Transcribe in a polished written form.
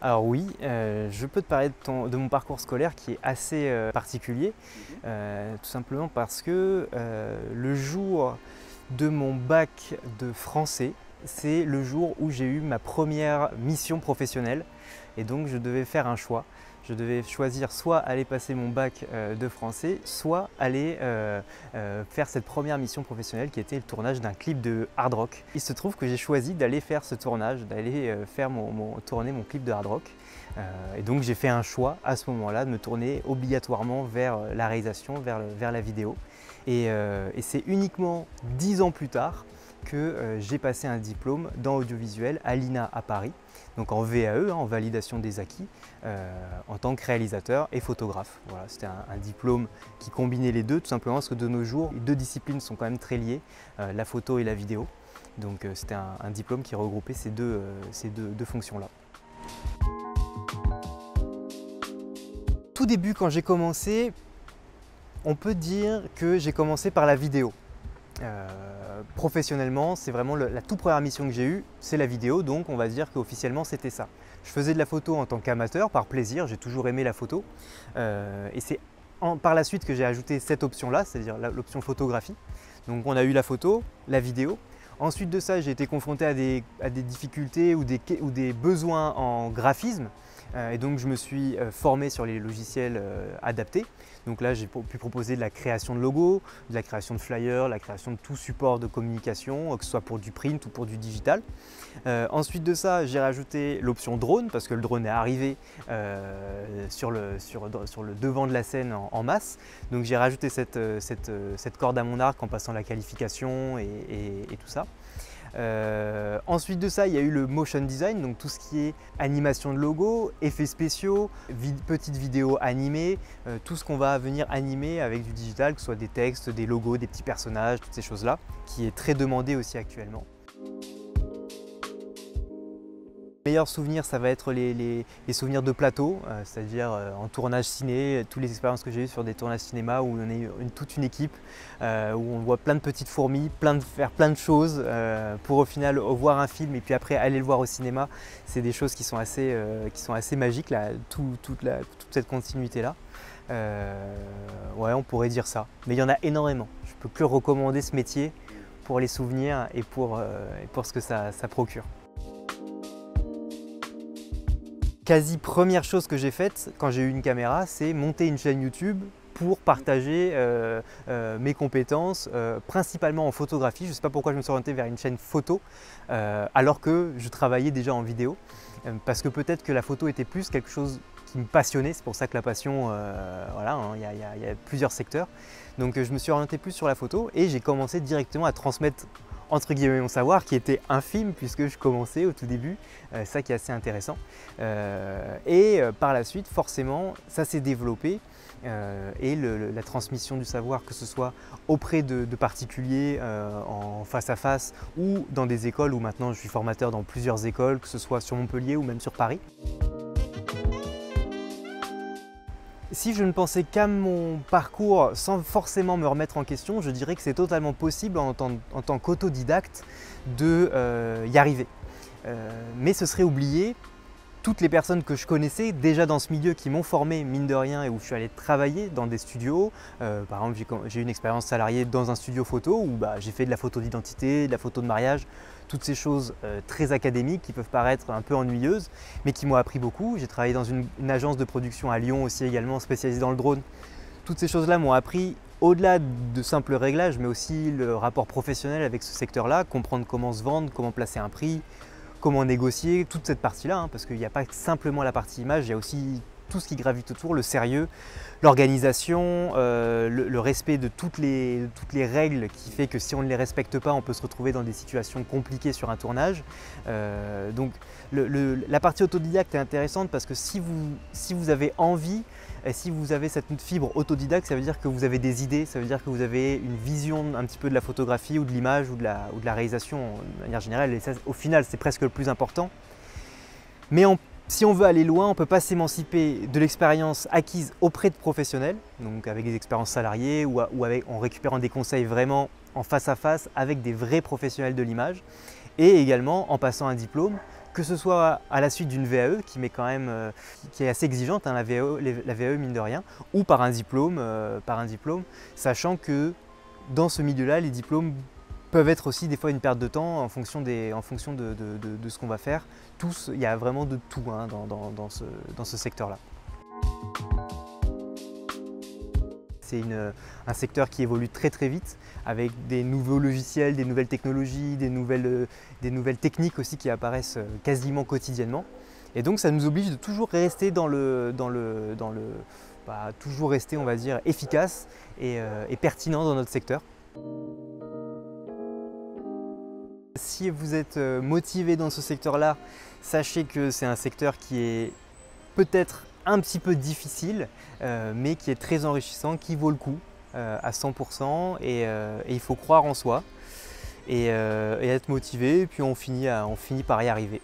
Alors oui, je peux te parler de mon parcours scolaire qui est assez particulier, tout simplement parce que le jour de mon bac de français, c'est le jour où j'ai eu ma première mission professionnelle et donc je devais faire un choix. Je devais choisir soit aller passer mon bac de français, soit aller faire cette première mission professionnelle qui était le tournage d'un clip de hard rock. Il se trouve que j'ai choisi d'aller faire ce tournage, d'aller faire tourner mon clip de hard rock. Et donc j'ai fait un choix à ce moment-là de me tourner obligatoirement vers la réalisation, vers la vidéo. Et c'est uniquement 10 ans plus tard que j'ai passé un diplôme dans l'audiovisuel à l'INA à Paris, donc en VAE, en validation des acquis, en tant que réalisateur et photographe. Voilà, c'était un diplôme qui combinait les deux, tout simplement parce que de nos jours, les deux disciplines sont quand même très liées, la photo et la vidéo. Donc c'était un diplôme qui regroupait ces deux fonctions-là. Tout début, quand j'ai commencé, on peut dire que j'ai commencé par la vidéo. Professionnellement, c'est vraiment la toute première mission que j'ai eue, c'est la vidéo, donc on va dire qu'officiellement c'était ça. Je faisais de la photo en tant qu'amateur, par plaisir, j'ai toujours aimé la photo. Et c'est par la suite que j'ai ajouté cette option-là, c'est-à-dire l'option photographie. Donc on a eu la photo, la vidéo. Ensuite de ça, j'ai été confronté à des difficultés ou des besoins en graphisme. Et donc je me suis formé sur les logiciels adaptés. Donc là j'ai pu proposer de la création de logos, de la création de flyers, la création de tout support de communication, que ce soit pour du print ou pour du digital. Ensuite de ça, j'ai rajouté l'option drone parce que le drone est arrivé sur le devant de la scène en masse. Donc j'ai rajouté cette corde à mon arc en passant la qualification et tout ça. Ensuite de ça, il y a eu le motion design, donc tout ce qui est animation de logo, effets spéciaux, petites vidéos animées, tout ce qu'on va venir animer avec du digital, que ce soit des textes, des logos, des petits personnages, toutes ces choses-là, qui est très demandé aussi actuellement. Les meilleurs souvenirs, ça va être les souvenirs de plateau, c'est-à-dire en tournage ciné, toutes les expériences que j'ai eues sur des tournages cinéma où on est toute une équipe, où on voit plein de petites fourmis, faire plein de choses pour au final voir un film et puis après aller le voir au cinéma. C'est des choses qui sont assez magiques, là, toute cette continuité-là. Ouais, on pourrait dire ça, mais il y en a énormément. Je ne peux que recommander ce métier pour les souvenirs et pour ce que ça procure. Quasi première chose que j'ai faite quand j'ai eu une caméra, c'est monter une chaîne YouTube pour partager mes compétences, principalement en photographie. Je ne sais pas pourquoi je me suis orienté vers une chaîne photo, alors que je travaillais déjà en vidéo. Parce que peut-être que la photo était plus quelque chose qui me passionnait, c'est pour ça que la passion, voilà, hein, il y a plusieurs secteurs. Donc je me suis orienté plus sur la photo et j'ai commencé directement à transmettre entre guillemets mon savoir qui était infime puisque je commençais au tout début, ça qui est assez intéressant. Par la suite, forcément, ça s'est développé et la transmission du savoir, que ce soit auprès de particuliers en face à face ou dans des écoles où maintenant je suis formateur dans plusieurs écoles, que ce soit sur Montpellier ou même sur Paris. Si je ne pensais qu'à mon parcours sans forcément me remettre en question, je dirais que c'est totalement possible en tant qu'autodidacte de y arriver. Mais ce serait oublier toutes les personnes que je connaissais déjà dans ce milieu qui m'ont formé mine de rien et où je suis allé travailler dans des studios. Par exemple, j'ai eu une expérience salariée dans un studio photo où j'ai fait de la photo d'identité, de la photo de mariage, toutes ces choses très académiques qui peuvent paraître un peu ennuyeuses mais qui m'ont appris beaucoup. J'ai travaillé dans une agence de production à Lyon aussi également spécialisée dans le drone. Toutes ces choses-là m'ont appris au-delà de simples réglages mais aussi le rapport professionnel avec ce secteur-là, comprendre comment se vendre, comment placer un prix, comment négocier, toute cette partie-là, hein, parce qu'il n'y a pas simplement la partie image, il y a aussi tout ce qui gravite autour, le sérieux, l'organisation, le respect de toutes les règles qui fait que si on ne les respecte pas, on peut se retrouver dans des situations compliquées sur un tournage. Donc la partie autodidacte est intéressante parce que si vous avez envie, et si vous avez cette fibre autodidacte, ça veut dire que vous avez des idées, ça veut dire que vous avez une vision un petit peu de la photographie ou de l'image ou de la réalisation de manière générale. Et ça, au final, c'est presque le plus important. Mais si on veut aller loin, on ne peut pas s'émanciper de l'expérience acquise auprès de professionnels, donc avec des expériences salariées ou en récupérant des conseils vraiment en face à face avec des vrais professionnels de l'image, et également en passant un diplôme que ce soit à la suite d'une VAE qui met quand même, qui est assez exigeante, hein, la VAE mine de rien, ou par un diplôme, sachant que dans ce milieu-là, les diplômes peuvent être aussi des fois une perte de temps en fonction de ce qu'on va faire. Il y a vraiment de tout, hein, dans ce secteur-là. C'est un secteur qui évolue très très vite, avec des nouveaux logiciels, des nouvelles technologies, des nouvelles techniques aussi qui apparaissent quasiment quotidiennement. Et donc ça nous oblige de toujours rester toujours rester, on va dire, efficace et pertinent dans notre secteur. Si vous êtes motivé dans ce secteur-là, sachez que c'est un secteur qui est peut-être un petit peu difficile, mais qui est très enrichissant, qui vaut le coup à 100%, et il faut croire en soi et être motivé, et puis on finit par y arriver.